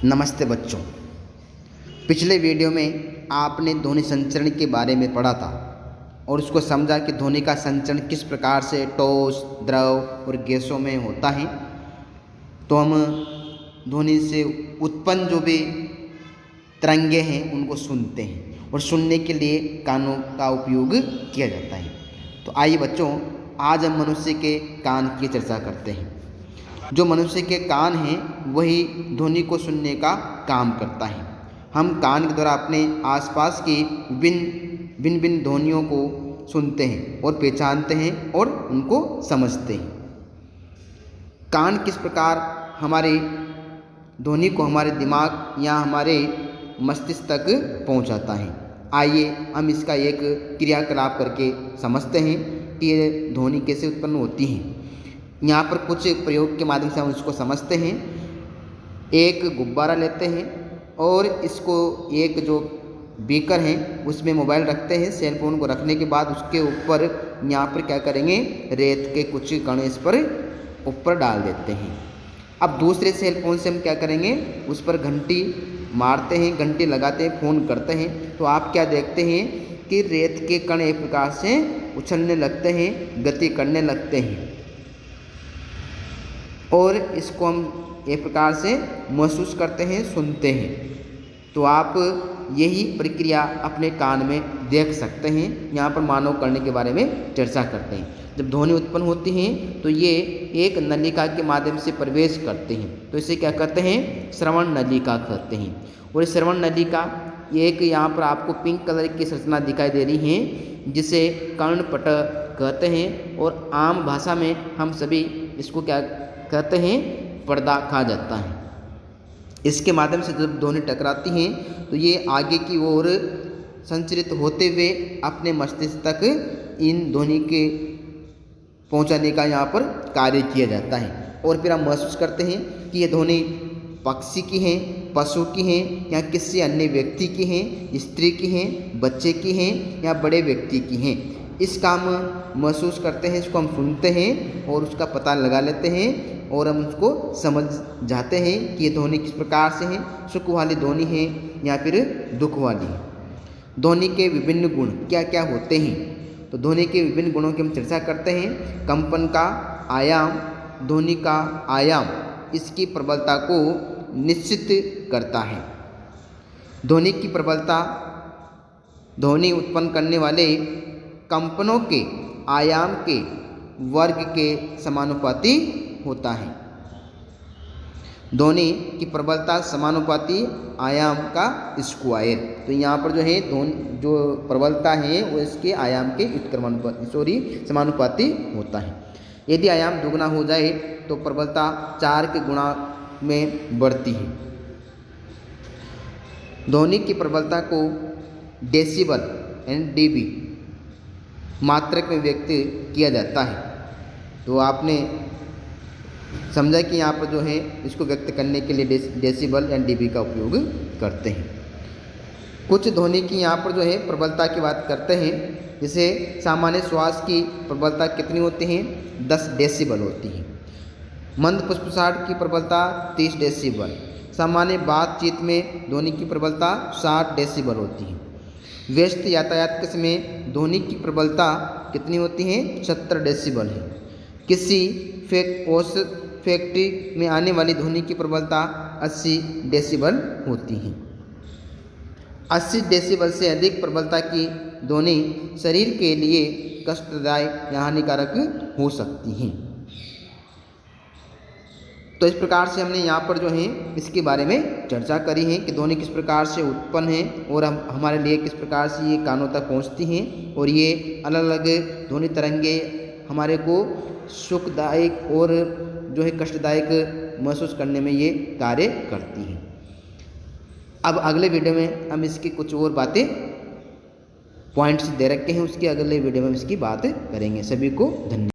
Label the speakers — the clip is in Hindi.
Speaker 1: नमस्ते बच्चों। पिछले वीडियो में आपने ध्वनि संचरण के बारे में पढ़ा था और उसको समझा कि ध्वनि का संचरण किस प्रकार से ठोस, द्रव और गैसों में होता है। तो हम ध्वनि से उत्पन्न जो भी तरंगे हैं उनको सुनते हैं और सुनने के लिए कानों का उपयोग किया जाता है। तो आइए बच्चों, आज हम मनुष्य के कान की चर्चा करते हैं। जो मनुष्य के कान हैं वही ध्वनि को सुनने का काम करता है। हम कान के द्वारा अपने आसपास की भिन्न ध्वनियों को सुनते हैं और पहचानते हैं और उनको समझते हैं। कान किस प्रकार हमारे ध्वनि को हमारे दिमाग या हमारे मस्तिष्क तक पहुंचाता है। आइए हम इसका एक क्रियाकलाप करके समझते हैं कि ये ध्वनि कैसे उत्पन्न होती है। यहाँ पर कुछ प्रयोग के माध्यम से हम उसको समझते हैं। एक गुब्बारा लेते हैं और इसको एक जो बीकर है उसमें मोबाइल रखते हैं। सेल फोन को रखने के बाद उसके ऊपर यहाँ पर क्या करेंगे, रेत के कुछ कण इस पर ऊपर डाल देते हैं। अब दूसरे सेल फोन से हम क्या करेंगे, उस पर घंटी मारते हैं, घंटी लगाते हैं, फ़ोन करते हैं। तो आप क्या देखते हैं कि रेत के कण एक प्रकार से उछलने लगते हैं, गति करने लगते हैं और इसको हम एक प्रकार से महसूस करते हैं, सुनते हैं। तो आप यही प्रक्रिया अपने कान में देख सकते हैं। यहाँ पर मानव करने के बारे में चर्चा करते हैं। जब ध्वनि उत्पन्न होती हैं तो ये एक नलिका के माध्यम से प्रवेश करते हैं। तो इसे क्या कहते हैं, श्रवण नलिका कहते हैं। और इस श्रवण नलिका एक यहाँ पर आपको पिंक कलर की संरचना दिखाई दे रही है जिसे कर्णपट कहते हैं और आम भाषा में हम सभी इसको क्या कहते हैं, पर्दा कहा जाता है। इसके माध्यम से जब ध्वनि टकराती हैं तो ये आगे की ओर संचरित होते हुए अपने मस्तिष्क तक इन ध्वनि के पहुंचाने का यहाँ पर कार्य किया जाता है। और फिर हम महसूस करते हैं कि ये ध्वनि पक्षी की हैं, पशु की हैं या किसी अन्य व्यक्ति की हैं, स्त्री की हैं, बच्चे की हैं या बड़े व्यक्ति की हैं। इसका हम महसूस करते हैं, इसको हम सुनते हैं और उसका पता लगा लेते हैं और हम उसको समझ जाते हैं कि ये ध्वनि किस प्रकार से है, सुख वाली ध्वनि है या फिर दुख वाली है। ध्वनि के विभिन्न गुण क्या क्या होते हैं, तो ध्वनि के विभिन्न गुणों की हम चर्चा करते हैं। कंपन का आयाम, ध्वनि का आयाम इसकी प्रबलता को निश्चित करता है। ध्वनि की प्रबलता ध्वनि उत्पन्न करने वाले कंपनों के आयाम के वर्ग के समानुपाती होता है। ध्वनि की प्रबलता समानुपाती आयाम का स्क्वायर। तो यहाँ पर जो है ध्वनि जो प्रबलता है वो इसके आयाम के समानुपाती होता है। यदि आयाम दुगना हो जाए तो प्रबलता 4 के गुणा में बढ़ती है। ध्वनि की प्रबलता को डेसिबल यानी डीबी मात्रक में व्यक्त किया जाता है। तो आपने समझा कि यहाँ पर जो है इसको व्यक्त करने के लिए डेसिबल या डीबी का उपयोग करते हैं। कुछ ध्वनि की यहाँ पर जो है प्रबलता की बात करते हैं। जैसे सामान्य श्वास की प्रबलता कितनी होती है, 10 डेसिबल होती है। मंद फुसफुसाहट की प्रबलता 30 डेसिबल। सामान्य बातचीत में ध्वनि की प्रबलता 60 डेसिबल होती है। व्यस्त यातायात के समय ध्वनि की प्रबलता कितनी होती है, 70 डेसिबल है। किसी फैक्ट्री में आने वाली ध्वनि की प्रबलता 80 डेसिबल होती है। 80 डेसिबल से अधिक प्रबलता की ध्वनि शरीर के लिए कष्टदायक या हानिकारक हो सकती हैं। तो इस प्रकार से हमने यहाँ पर जो है इसके बारे में चर्चा करी है कि ध्वनि किस प्रकार से उत्पन्न है और हम हमारे लिए किस प्रकार से ये कानों तक पहुँचती हैं और ये अलग अलग ध्वनि तरंगे हमारे को सुखदायक और जो है कष्टदायक महसूस करने में ये कार्य करती हैं। अब अगले वीडियो में हम इसकी कुछ और बातें पॉइंट्स दे रखे हैं, उसके अगले वीडियो में हम इसकी बात करेंगे। सभी को धन्यवाद।